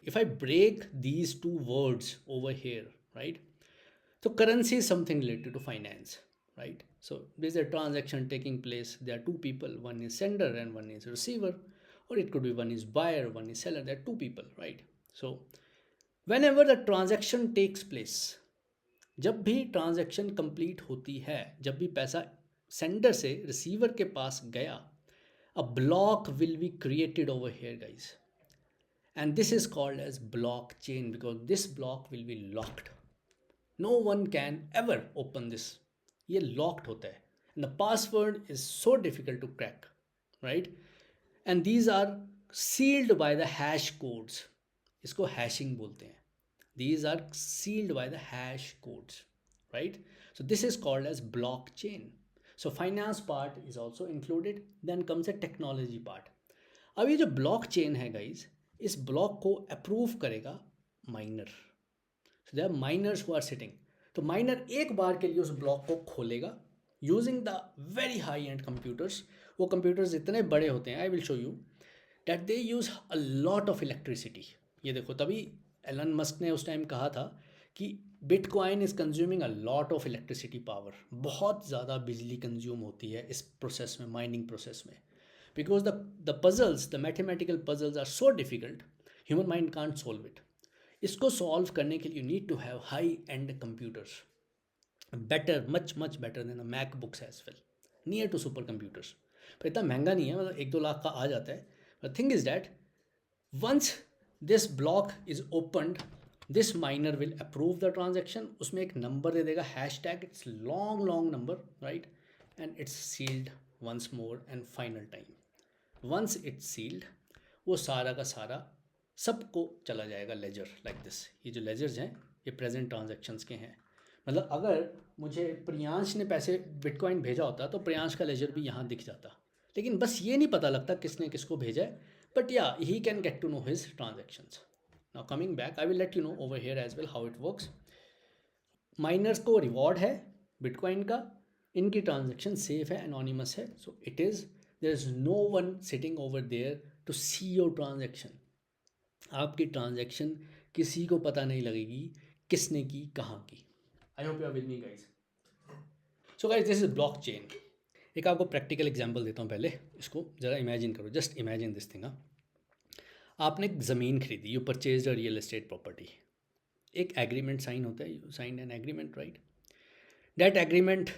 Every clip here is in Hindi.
if I break these two words over here, right? So currency is something related to finance, right? So there's a transaction taking place. There are two people, one is sender and one is receiver, or it could be one is buyer, one is seller. There are two people, right? So whenever the transaction takes place, जब भी ट्रांजैक्शन कंप्लीट होती है, जब भी पैसा सेंडर से रिसीवर के पास गया, a block will be created over here, guys, and this is called as blockchain because this block will be locked. No one can ever open this. ये locked होता है and the password is so difficult to crack, right? And these are sealed by the hash codes. इसको hashing बोलते हैं. These are sealed by the hash codes, right? So this is called as blockchain. So finance part is also included. Then comes a technology part. अब ये जो blockchain है guys, इस block को approve करेगा miner. So there are miners who are sitting. तो माइनर एक बार के लिए उस ब्लॉक को खोलेगा using the very high end computers. वो कंप्यूटर्स इतने बड़े होते हैं, I will show you that they use a lot of electricity. ये देखो, तभी एलन मस्क ने उस टाइम कहा था कि bitcoin is consuming a lot of electricity power. बहुत ज़्यादा बिजली कंज्यूम होती है इस प्रोसेस में, माइनिंग प्रोसेस में, because the puzzles, the mathematical puzzles are so difficult, human mind can't solve it. इसको सॉल्व करने के लिए you need to have high end computers, better, much better than Mac books as well, near to super computers. पर इतना महंगा नहीं है, मतलब 1-2 लाख का आ जाता है. But thing is that once this block is opened, this miner will approve the transaction. उसमें एक नंबर दे देगा, hash tag, it's long number, right, and it's sealed once more and final time. Once it's sealed, वो सारा का सारा सबको चला जाएगा लेजर लाइक दिस. ये जो लेजर्स हैं ये प्रेजेंट ट्रांजैक्शंस के हैं. मतलब अगर मुझे प्रियांश ने पैसे बिटकॉइन भेजा होता तो प्रियांश का लेजर भी यहाँ दिख जाता, लेकिन बस ये नहीं पता लगता किसने किसको भेजा है. But yeah he can get to know his transactions. Now coming back, I will let you know over here as well how it works. Miners को रिवॉर्ड है बिटकॉइन का, इनकी ट्रांजैक्शन सेफ है, एनोनिमस है. So it is, there is no one sitting over there to see your transaction. आपकी ट्रांजैक्शन किसी को पता नहीं लगेगी किसने की, कहाँ की. I hope you are with me guys. So guys, this is block chain. एक आपको प्रैक्टिकल एग्जांपल देता हूँ. पहले इसको ज़रा इमेजिन करो, जस्ट इमेजिन दिस थिंग. आपने एक ज़मीन खरीदी, you purchase a real estate property. एक एग्रीमेंट साइन होता है, you sign an agreement, right. That agreement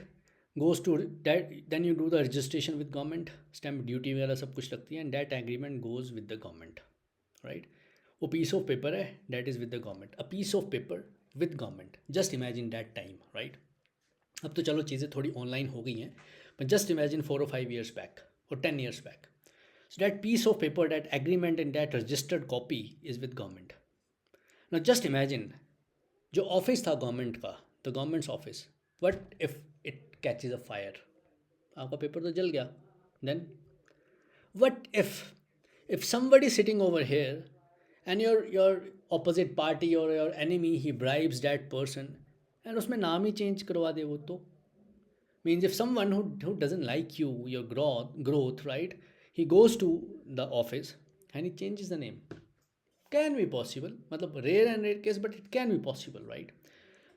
goes to that, then you do the registration with government, stamp duty वगैरह सब कुछ लगती है, and that agreement goes with the government, right. वो पीस ऑफ पेपर है, that is with the government, a piece of paper with government. Just imagine that time, right. अब तो चलो चीज़ें थोड़ी ऑनलाइन हो गई हैं, but just imagine 4 or 5 years back और 10 years back. So that piece of paper, that agreement and that registered copy is with government. Now just imagine, जो ऑफिस था गवर्नमेंट का, the government's office, what if it catches a fire. आपका पेपर तो जल गया. Then what if somebody sitting over here and your opposite party or your enemy, he bribes that person and उसमें नाम ही चेंज करवा दे वो, तो means if someone who doesn't like you, your growth, right, he goes to the office and he changes the name. Can be possible, मतलब rare case, but it can be possible, right,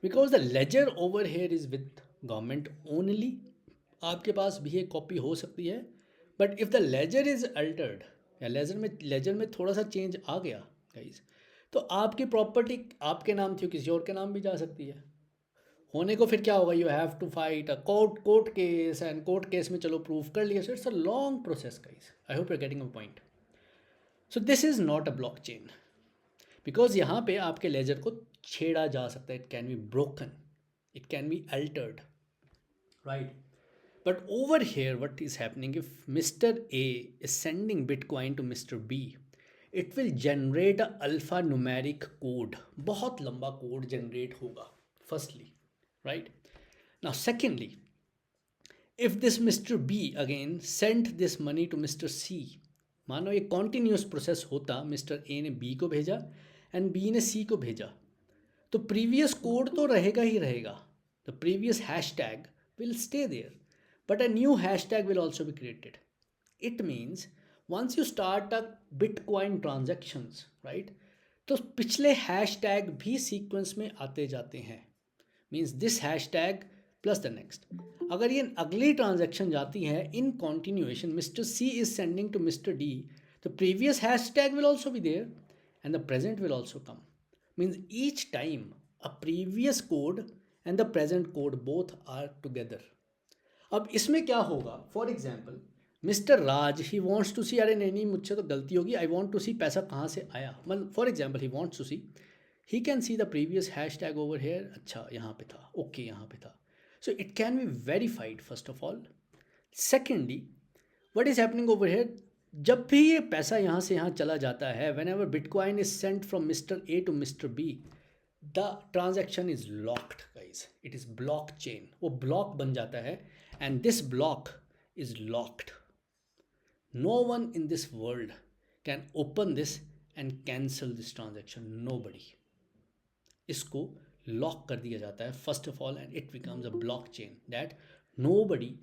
because the ledger over here is with government only. आपके पास भी एक कॉपी हो सकती है, but if the laser is Altered, या लेजर में थोड़ा सा चेंज आ गया गाइज, तो आपकी प्रॉपर्टी आपके नाम थी, किसी और के नाम भी जा सकती है. होने को फिर क्या होगा, you have to fight a court case, and court case में चलो प्रूव कर लिया. So it's a long process guys. I hope you are getting a point. So this is not a block chain, because यहाँ पे आपके लेजर को छेड़ा जा सकता है. It can be broken, it can be altered, right. But over here, what is happening, if Mr. A is sending Bitcoin to Mr. B, it will generate a alphanumeric code. बहुत लंबा कोड जनरेट होगा, firstly, right? Now, secondly, if this Mr. B again sent this money to Mr. C, मानो ये continuous process होता, Mr. A ने B को भेजा and B ने C को भेजा, तो previous कोड तो रहेगा ही रहेगा. The previous hashtag will stay there, but a new hashtag will also be created. It means once you start a Bitcoin transactions, right, तो पिछले हैश टैग भी सीक्वेंस में आते जाते हैं, means this hashtag plus the next. अगर ये अगली ट्रांजैक्शन जाती है in continuation, mister C is sending to mister D, the previous hash tag will also be there and the present will also come, means each time a previous code and the present code both are together. अब इसमें क्या होगा, for example mister Raj he wants to see, अरे नहीं नहीं मुझसे तो गलती होगी, आई वॉन्ट टू सी पैसा कहाँ से आया, मतलब for example he wants to see, he can see the previous hash tag over here, अच्छा यहाँ पे था, ओके यहाँ पे था, so it can be verified first of all. Secondly what is happening over here, जब भी ये पैसा यहाँ से यहाँ चला जाता है, whenever bitcoin is sent from mister A to mister B, the transaction is locked guys, it is blockchain, वो ब्लॉक बन जाता है and this block is locked. No one in this world can open this and cancel this transaction, nobody. इसको लॉक कर दिया जाता है first of all and it becomes a block chain that nobody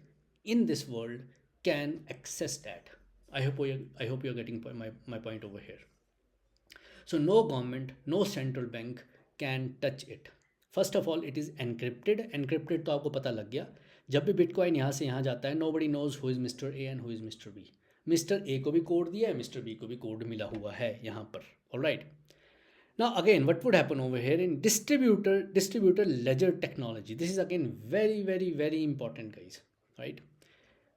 in this world can access that. I hope you're getting my point over here. So no government, no central bank can touch it. First of all, it is encrypted. Encrypted तो आपको पता लग गया, जब भी बिटकॉइन यहाँ से यहाँ जाता है, nobody knows who is Mr. A and who is Mr. B. Mr. A को भी कोड दिया है, Mr. B को भी कोड मिला हुआ है यहाँ पर. All right. Now again, what would happen over here in distributor ledger technology? This is again very important guys, right?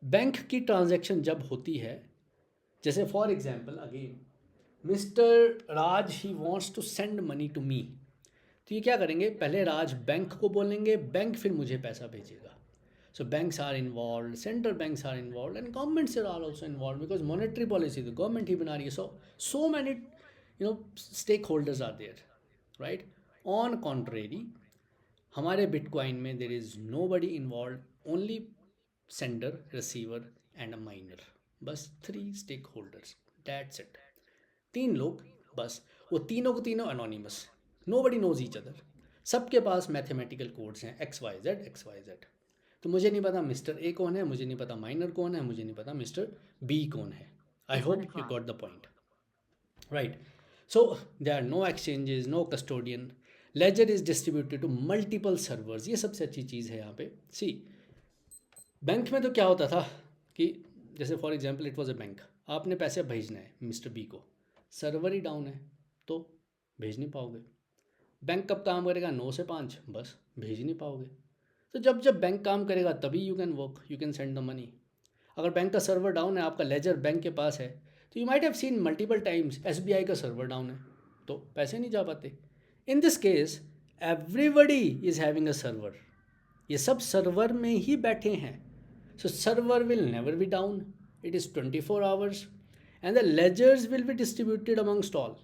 Bank की ट्रांजैक्शन जब होती है, जैसे for example again mister Raj he wants to send money to me, तो ये क्या करेंगे, पहले राज बैंक को बोलेंगे, बैंक फिर मुझे पैसा भेजेगा। So banks are involve, central banks are involve and governments are also involve because monetary policy तो गवर्नमेंट ही बना रही है। So many stake holders are there, right. On contrary हमारे बिटकॉइन में there is nobody involve, only sender, receiver and a miner, बस 3 स्टेक होल्डर्स, दैट्स इट। 3 लोग बस, वो तीनों को तीनों अनोनिमस, नो बडी नोज ईच अदर, सबके पास मैथमेटिकल कोड्स हैं XYZ। तो मुझे नहीं पता मिस्टर ए कौन है, मुझे नहीं पता माइनर कौन है, मुझे नहीं पता मिस्टर बी कौन है। I hope you got the point, right. So there are no exchanges, no custodian, ledger is distributed to multiple servers. ये सबसे अच्छी चीज़ है यहाँ पे। सी बैंक में तो क्या होता था कि जैसे for example it was a bank, आपने पैसे भेजना है मिस्टर बी को, सर्वर ही डाउन है तो भेज नहीं पाओगे। बैंक कब काम करेगा, 9 से 5, बस भेज नहीं पाओगे। तो जब बैंक काम करेगा तभी you can work, you can send the money. अगर बैंक का सर्वर डाउन है, आपका लेजर बैंक के पास है, तो you might have seen multiple times SBI का सर्वर डाउन है तो पैसे नहीं जा पाते। In this case everybody is having a server, ये सब सर्वर में ही बैठे हैं। So server will never be down. It is 24 hours and the ledgers will be distributed amongst all.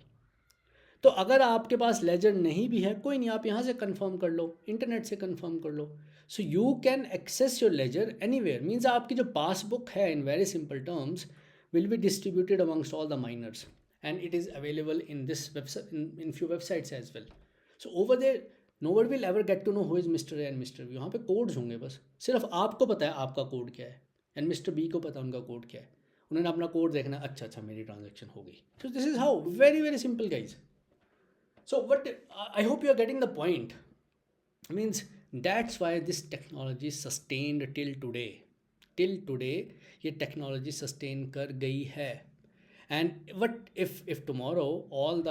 तो अगर आपके पास लेजर नहीं भी है, कोई नहीं, आप यहाँ से कंफर्म कर लो, इंटरनेट से कंफर्म कर लो। So you can access your ledger anywhere, means आपकी जो पासबुक है in very simple terms will be distributed amongst all the miners and it is available in this website, in few websites as well. So over there no one will ever get to know who is mister A and mister B. वहाँ पे कोड्स होंगे, बस सिर्फ आपको पता है आपका कोड क्या है एंड मिस्टर बी को पता है उनका कोड क्या है। उन्होंने अपना कोड देखना, अच्छा मेरी ट्रांजेक्शन हो गई। सो this is how, very simple guys. So what I hope you are getting the point. Means that's why this technology sustained till today. Till today ये technology sustain कर गई है. And what if tomorrow all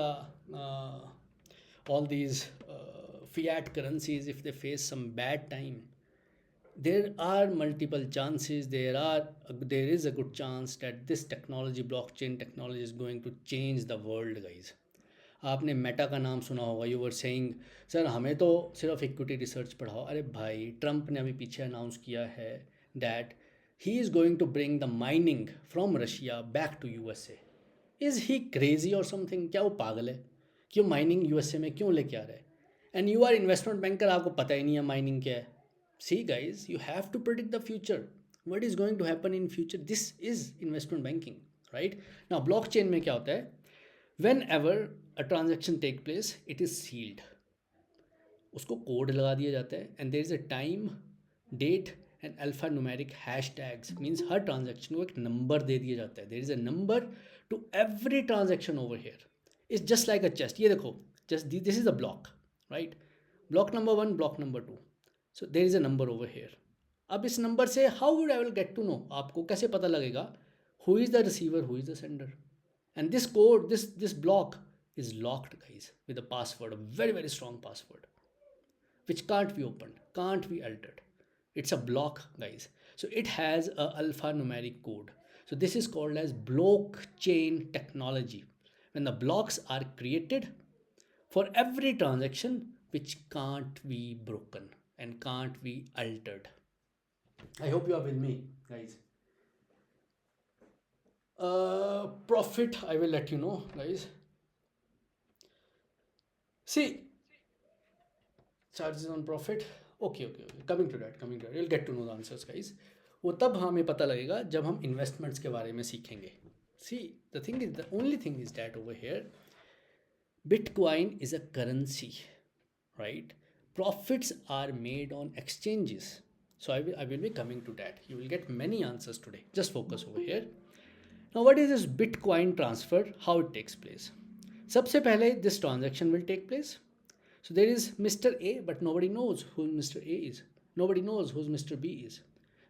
these fiat currencies, if they face some bad time, there are multiple chances, there is a good chance that this technology, blockchain technology, is going to change the world guys. आपने मेटा का नाम सुना होगा, यू वर सेइंग सर हमें तो सिर्फ इक्विटी रिसर्च पढ़ाओ। अरे भाई, ट्रंप ने अभी पीछे अनाउंस किया है that he is going to bring the mining from Russia back to USA। Is he crazy or something? क्या वो पागल है? क्यों माइनिंग USA में क्यों लेके आ रहा है? And you are investment banker, आपको पता ही नहीं है माइनिंग क्या है। See guys, you have to predict the future, what is going to happen in future. This is investment banking, right. Now blockchain में क्या होता है, whenever a transaction take place it is sealed, उसको कोड लगा दिया जाता है and there is a time, date and alpha numeric hash tags, means हर ट्रांजेक्शन को एक नंबर दे दिया जाता है। There is a number to every transaction over here it's just like a chest. ये देखो, just this is a block, right. Block number 1, block number 2. So there is a number over here. अब इस नंबर से how would I will get to know, आपको कैसे पता लगेगा who is the receiver, who is the sender. And this code, this block is locked, guys, with a password, a very very strong password, which can't be opened, can't be altered. It's a block, guys. So it has a alphanumeric code. So this is called as blockchain technology, when the blocks are created for every transaction which can't be broken and can't be altered. I hope you are with me, guys. Profit, I will let you know, guys. See, charges on profit. Okay, coming to that, you'll get to know the answers, guys. वो तब हमें पता लगेगा जब हम इन्वेस्टमेंट्स के बारे में सीखेंगे. See, the only thing is that over here, Bitcoin is a currency, right? Profits are made on exchanges. So I will be coming to that. You will get many answers today. Just focus over here. Now, what is this Bitcoin transfer? How it takes place? सबसे पहले this transaction will take place. So there is Mr. A, but nobody knows who Mr. A is. Nobody knows who Mr. B is.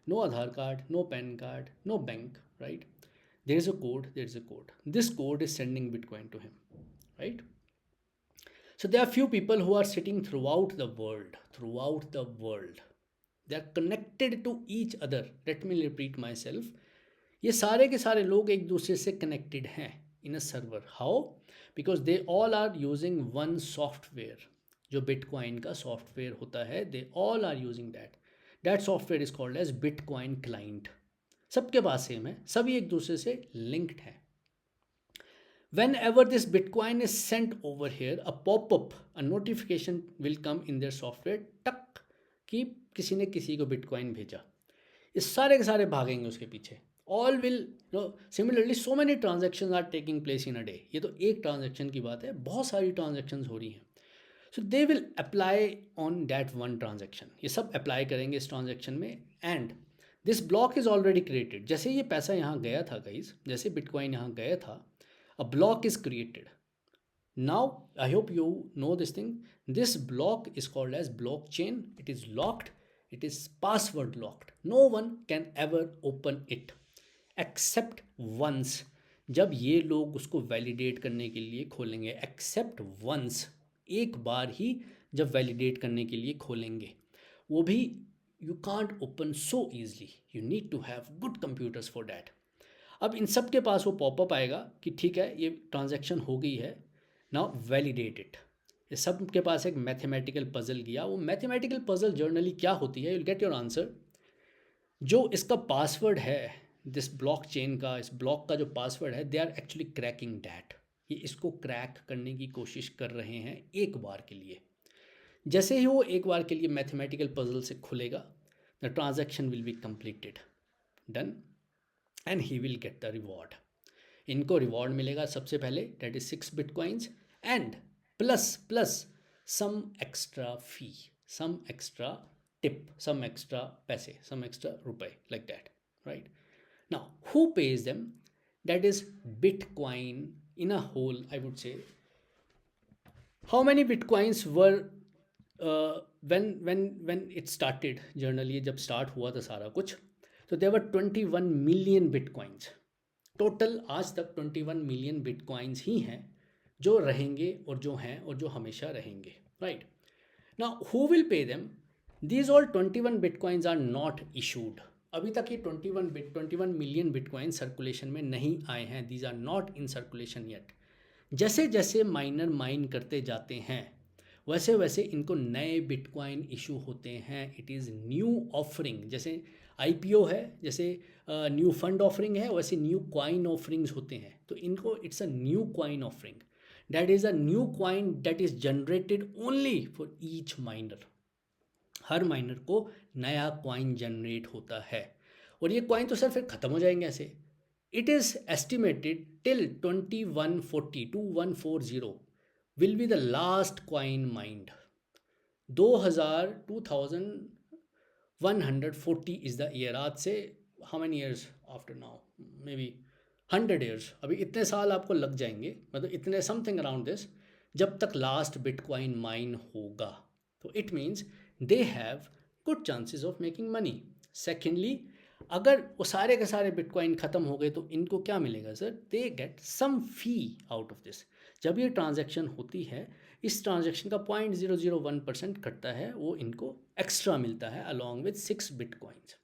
No Aadhaar card, no PAN card, no bank, right? There is a code, there is a code. This code is sending Bitcoin to him, right? So there are few people who are sitting throughout the world, throughout the world. They are connected to each other. Let me repeat myself. ये सारे के सारे लोग एक दूसरे से कनेक्टेड हैं in a server. How? Because they all are using one software. जो बिटकॉइन का सॉफ्टवेयर होता है, they all are using that software is called as bitcoin client. सबके पास सेम है, सभी एक दूसरे से लिंक्ड हैं. Whenever this Bitcoin is sent over here, a pop-up, a notification will come in their software, टक, कि किसी ने किसी को बिटकॉइन भेजा. ये सारे के सारे भागेंगे उसके पीछे. All will similarly so many transaction are taking place in a day. ये तो एक ट्रांजेक्शन की बात है, बहुत सारी ट्रांजेक्शन हो रही हैं. So they will apply on that one transaction. ये सब अप्लाई करेंगे इस ट्रांजेक्शन में. And this block is already created. जैसे ये पैसा यहाँ गया था गाइज, जैसे बिटकॉइन यहाँ गया था, a block is created. Now I hope you know this thing. This block is called as blockchain. It is locked, it is password locked. No one can ever open it except once. जब ये लोग उसको वैलिडेट करने के लिए खोलेंगे, एक्सेप्ट वंस, एक बार ही जब वैलिडेट करने के लिए खोलेंगे, वो भी you can't open so easily. You need to have good computers for that. अब इन सब के पास वो पॉपअप आएगा कि ठीक है, ये ट्रांजैक्शन हो गई है, नाउ वैलिडेट इट. ये सब के पास एक मैथमेटिकल पजल गया. वो मैथमेटिकल पजल जर्नली क्या होती है, you will get your answer. जो इसका पासवर्ड है, दिस ब्लॉक चेन का, इस ब्लॉक का जो पासवर्ड है, they are actually cracking that. ये इसको क्रैक करने की कोशिश कर रहे हैं एक बार के लिए. जैसे ही वो एक बार के लिए मैथमेटिकल पजल से खुलेगा, the transaction will be completed, done, and he will get the reward. इनको रिवॉर्ड मिलेगा सबसे पहले, that is 6 bitcoins, and plus some extra fee, some extra tip, some extra पैसे, सम एक्स्ट्रा रुपए, like that, right. Now who pays them? That is bitcoin in a whole. I would say how many bitcoins were when it started, generally जब स्टार्ट हुआ था सारा कुछ, तो there were 21 million bitcoins total. आज तक 21 मिलियन बिटकॉइंस ही हैं जो रहेंगे और जो हैं और जो हमेशा रहेंगे, right. Now who will pay them? These all 21 bitcoins are not issued. अभी तक ये 21 मिलियन बिटकॉइन सर्कुलेशन में नहीं आए हैं. These are not in circulation yet. जैसे जैसे माइनर माइन करते जाते हैं, वैसे वैसे इनको नए बिटकॉइन इशू होते हैं. It is new offering. जैसे IPO है, जैसे न्यू फंड ऑफरिंग है, वैसे न्यू कॉइन ऑफरिंग्स होते हैं. तो इनको it's a new coin offering. That is a new coin that is generated only for each minor. Her minor को नया कॉइन जनरेट होता है, और ये कॉइन तो सर फिर ख़त्म हो जाएंगे ऐसे. It is estimated till 2140 will be the last coin mined. 2140 is the year. आज से how many years after now? Maybe 100 years, अभी इतने साल आपको लग जाएंगे, मतलब इतने समथिंग अराउंड दिस, जब तक लास्ट बिटकॉइन माइन होगा। तो it means they have good chances of making money. Secondly, अगर वो सारे के सारे बिटकॉइन ख़त्म हो गए तो इनको क्या मिलेगा sir? They get some fee out of this. जब ये ट्रांजैक्शन होती है, इस ट्रांजैक्शन का 0.001% कटता है, वो इनको एक्स्ट्रा मिलता है along with 6 bitcoins.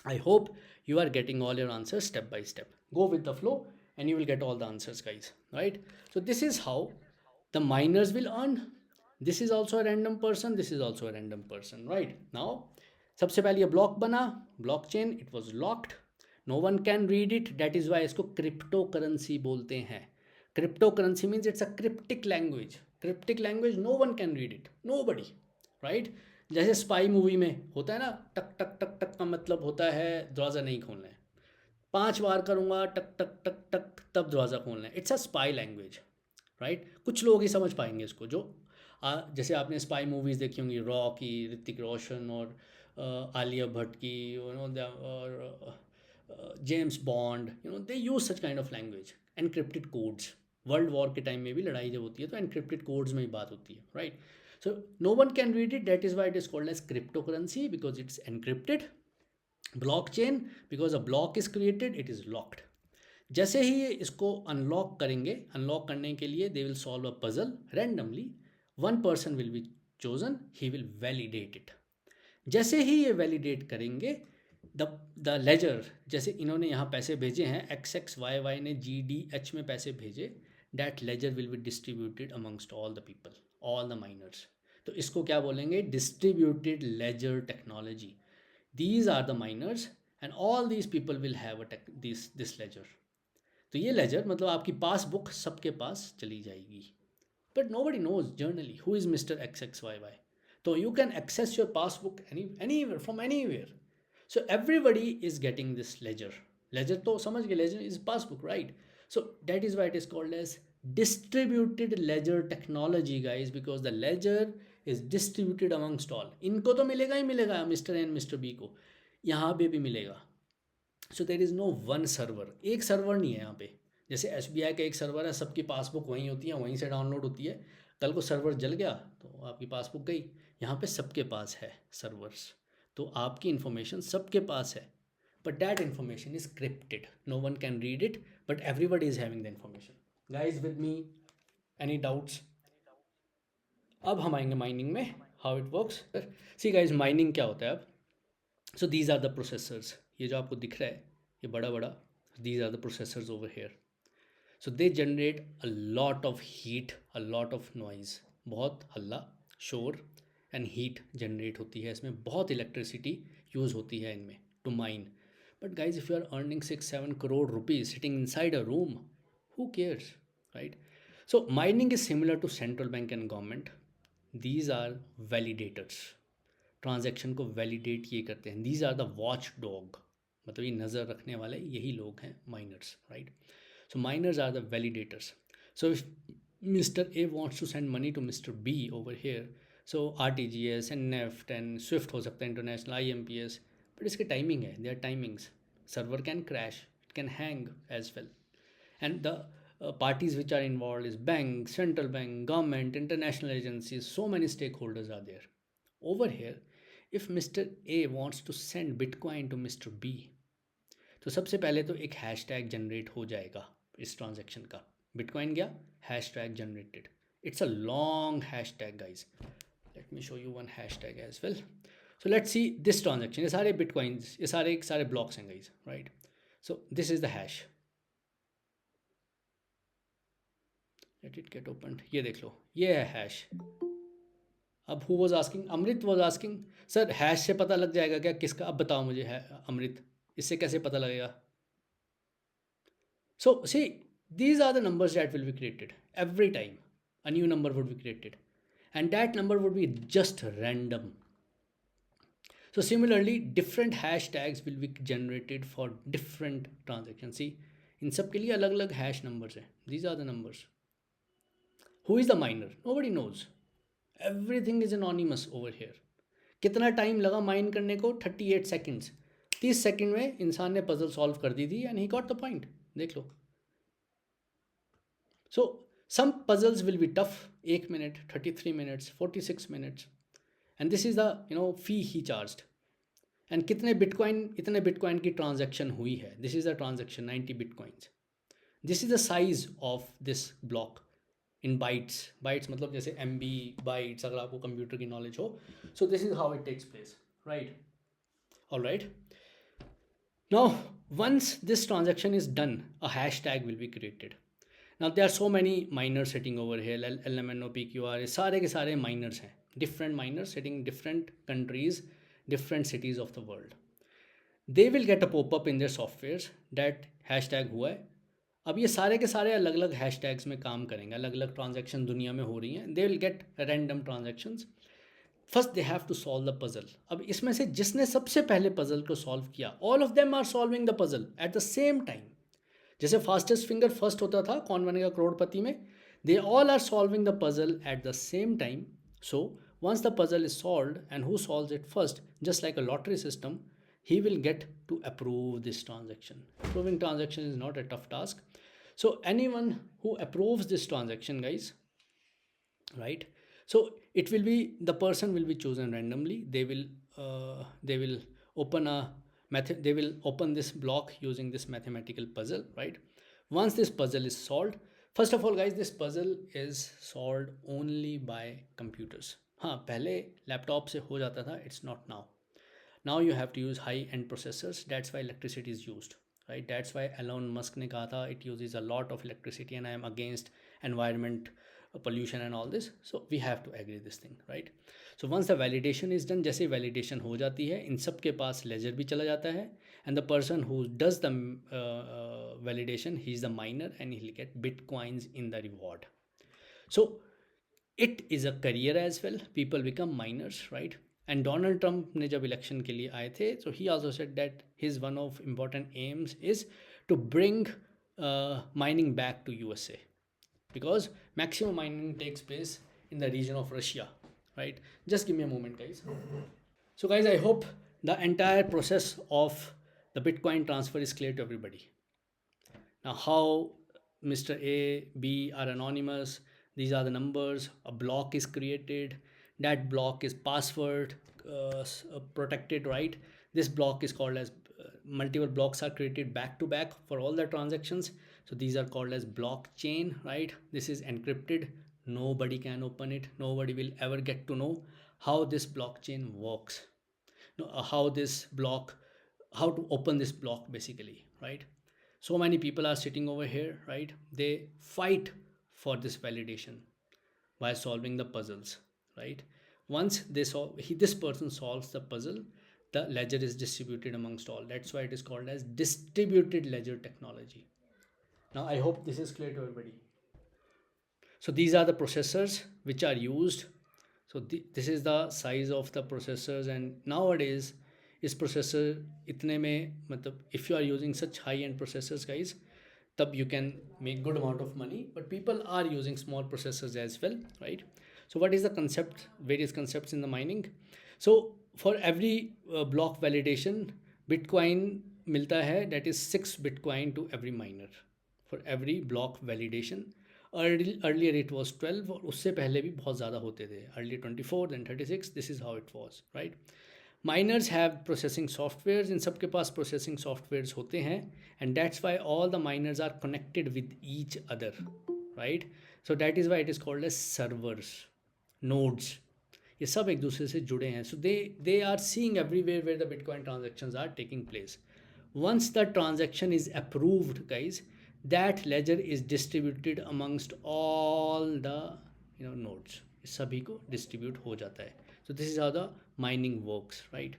I hope you are getting all your answers step by step. Go with the flow and you will get all the answers, guys. Right? So, this is how the miners will earn. This is also a random person. This is also a random person. Right? Now, सबसे पहले ये ब्लॉक बना, blockchain, it was locked, no one can read it, that is why इसको क्रिप्टो करेंसी बोलते हैं। Crypto currency means it's a cryptic language. Cryptic language, no one can read it, nobody. Right? जैसे स्पाई मूवी में होता है ना, टक टक टक टक का मतलब होता है दरवाज़ा नहीं खोलना है, 5 बार करूँगा टक टक टक टक तब दरवाज़ा खोलना है। It's a spy language. Right? कुछ लोग ही समझ पाएंगे इसको, जो जैसे आपने स्पाई मूवीज़ देखी होंगी, रॉ की, ऋतिक रोशन और आलिया भट्ट की, और James bond, they use such kind of language, encrypted codes. World war के टाइम में भी लड़ाई जब होती है तो एनक्रिप्टेड कोड्स में ही बात होती है। Right? So no one can read it. That is why it is called as cryptocurrency, because it's encrypted. Blockchain, because a block is created, it is locked. जैसे ही ये इसको अनलॉक करेंगे, अनलॉक करने के लिए they will solve a puzzle randomly, one person will be chosen, he will validate it. जैसे ही ये वैलिडेट करेंगे, द लेजर, जैसे इन्होंने यहाँ पैसे भेजे हैं, XXYY ने GDH में पैसे भेजे, that ledger will be distributed amongst all the people, all the miners. तो इसको क्या बोलेंगे? Distributed ledger technology. These are the miners and all these people will have this ledger. तो ये लेजर मतलब आपकी पासबुक सबके पास चली जाएगी, but nobody knows generally who is mister XXYY। तो you can access your passbook anywhere from anywhere. So everybody is getting this ledger. Ledger तो समझ गए, ledger is passbook, right? So that is why it is called as distributed ledger technology, guys, because the ledger is distributed amongst all. इनको तो मिलेगा ही मिलेगा, मिस्टर एन मिस्टर बी को यहाँ पे भी मिलेगा। So there is no one server, एक सर्वर नहीं है यहाँ पे। जैसे SBI का एक सर्वर है, सबकी पासबुक वहीं होती है, वहीं से डाउनलोड होती है, कल को सर्वर जल गया तो आपकी पासबुक गई। यहाँ पे सबके पास है सर्वर्स, तो आपकी इन्फॉर्मेशन सबके पास है, but that information is crypted, no one can read it, but everybody is having the information. Guys with me, any doubts? अब हम आएंगे माइनिंग में, how it works. See guys, mining क्या होता है अब? So these are the processors, ये जो आपको दिख रहा है ये बड़ा बड़ा, these are the processors over here. So they generate a lot of heat, a lot of noise, बहुत हल्ला, शोर एंड हीट जनरेट होती है इसमें, बहुत इलेक्ट्रिसिटी यूज़ होती है इनमें to mine. But guys, if you are earning 6-7 crore rupees sitting inside a room, who cares? Right? So mining is similar to central bank and government. These are validators, transaction को वैलिडेट ये करते हैं। These are the watch dog, मतलब ये नज़र रखने वाले यही लोग हैं miners. Right? So miners are the validators. So if mister A wants to send money to mister B over here, so RTGS and NEFT and SWIFT हो सकता है, इंटरनेशनल IMPS, बट इसके टाइमिंग है, they are timings. Server can crash, it can hang as well, and the parties which are involved is bank, central bank, government, international agencies, so many stakeholders are there. Over here, if Mr. A wants to send Bitcoin to Mr. B, तो सबसे पहले तो एक हैशटैग जनरेट हो जाएगा इस ट्रांजैक्शन का। बिटकॉइन गया, hashtag generated, it's a long hashtag guys, let me show you one hashtag as well. So let's see this transaction, ये सारे बिटकॉइंस, ये सारे ब्लॉक्स हैं guys, right? So this is the hash, let it get open, ये देख लो, ये है हैश। अब who was asking? Amrit was asking, sir hash से पता लग जाएगा क्या किसका? अब बताओ मुझे है अमृत, इससे कैसे पता लगेगा? सो सी, these are the numbers that will be created every time. A new number would be created, and that number would be just random. So similarly, different hashtags will be generated for different transactions. See, इन सब के लिए अलग अलग हैश नंबर्स हैं. These are the numbers. Who is the miner? Nobody knows. Everything is anonymous over here. कितना टाइम लगा माइन करने को? 38 सेकेंड्स. 30 सेकेंड में इंसान ने पजल सॉल्व कर दी थी, and he got the point. देख लो. So some puzzles will be tough, 1 minute, 33 minutes, 46 minutes. And this is the fee he charged. And कितने बिटकॉइन इतने बिटकॉइन की ट्रांजैक्शन हुई है. This is the transaction 90 bitcoins. This is the size of this block in bytes. Bytes मतलब जैसे MB बाइट्स, अगर आपको कंप्यूटर की नॉलेज हो. So this is how it takes place, right. All right. Now, once this transaction is done, a hashtag will be created. Now there are so many miners sitting over here, LMNO, PQR, सारे के सारे miners हैं, different miners sitting in different countries, different cities of the world. They will get a pop-up in their softwares that hashtag हुआ है. अब ये सारे के सारे अलग अलग हैशटैग्स में काम करेंगे, अलग अलग ट्रांजेक्शन दुनिया में हो रही हैं. They will get random transactions. First they have to solve the puzzle. अब इसमें से जिसने सबसे पहले पजल को सॉल्व किया, all of them are solving the puzzle at the same time. जैसे फास्टेस्ट फिंगर फर्स्ट होता था कौन बनेगा करोड़पति में, they all are solving the puzzle at the same time. So once the puzzle is solved and who solves it first, just like a lottery system, he will get to approve this transaction. Approving transaction is not a tough task. So anyone who approves this transaction, guys, right, so it will be, the person will be chosen randomly. They will open a method, they will open this block using this mathematical puzzle, right. Once this puzzle is solved, first of all guys, this puzzle is solved only by computers. हाँ, पहले लैपटॉप से हो जाता था, it's not now. Now you have to use high and processors. That's why electricity is used, right. That's why Elon Musk ने कहा था it uses a lot of electricity and I am against environment pollution and all this. So we have to agree this thing, right. So once the validation is done, जैसे validation हो जाती है, इन सब के पास ledger भी चला जाता है, and the person who does the validation, he is the miner and he'll get bitcoins in the reward. So it is a career as well. People become miners, right. And Donald Trump ने जब election के लिए आए थे, so he also said that his one of important aims is to bring mining back to USA, because maximum mining takes place in the region of Russia, right. Just give me a moment, guys. So guys, I hope the entire process of the Bitcoin transfer is clear to everybody. Now how Mr. A, B are anonymous, these are the numbers, a block is created, that block is password protected, right. This block is called as multiple blocks are created back to back for all the transactions. So these are called as blockchain, right. This is encrypted, nobody can open it, nobody will ever get to know how this blockchain works, how to open this block basically, right. So many people are sitting over here, right. They fight for this validation by solving the puzzles, right. Once this person solves the puzzle, the ledger is distributed amongst all. That's why it is called as distributed ledger technology. Now I hope this is clear to everybody. So these are the processors which are used. So this is the size of the processors, and nowadays इस processor इतने में मतलब if you are using such high end processors, guys, तब you can make good amount of money, but people are using small processors as well, right. So what is the concept, various concepts in the mining. So for every block validation, Bitcoin मिलता है, that is 6 Bitcoin to every miner for every block validation. Earlier it was 12 और उससे पहले भी बहुत ज़्यादा होते थे. Earlier 24, then 36. This is how it was, right. Miners have processing softwares. इन सब के पास processing softwares होते हैं, and that's why all the miners are connected with each other, right. So that is why it is called as servers, nodes. ये सब एक दूसरे से जुड़े हैं. So they are seeing everywhere where the Bitcoin transactions are taking place. Once the transaction is approved, guys, that ledger is distributed amongst all the nodes. सभी को distribute हो जाता है. So this is how the mining works, right.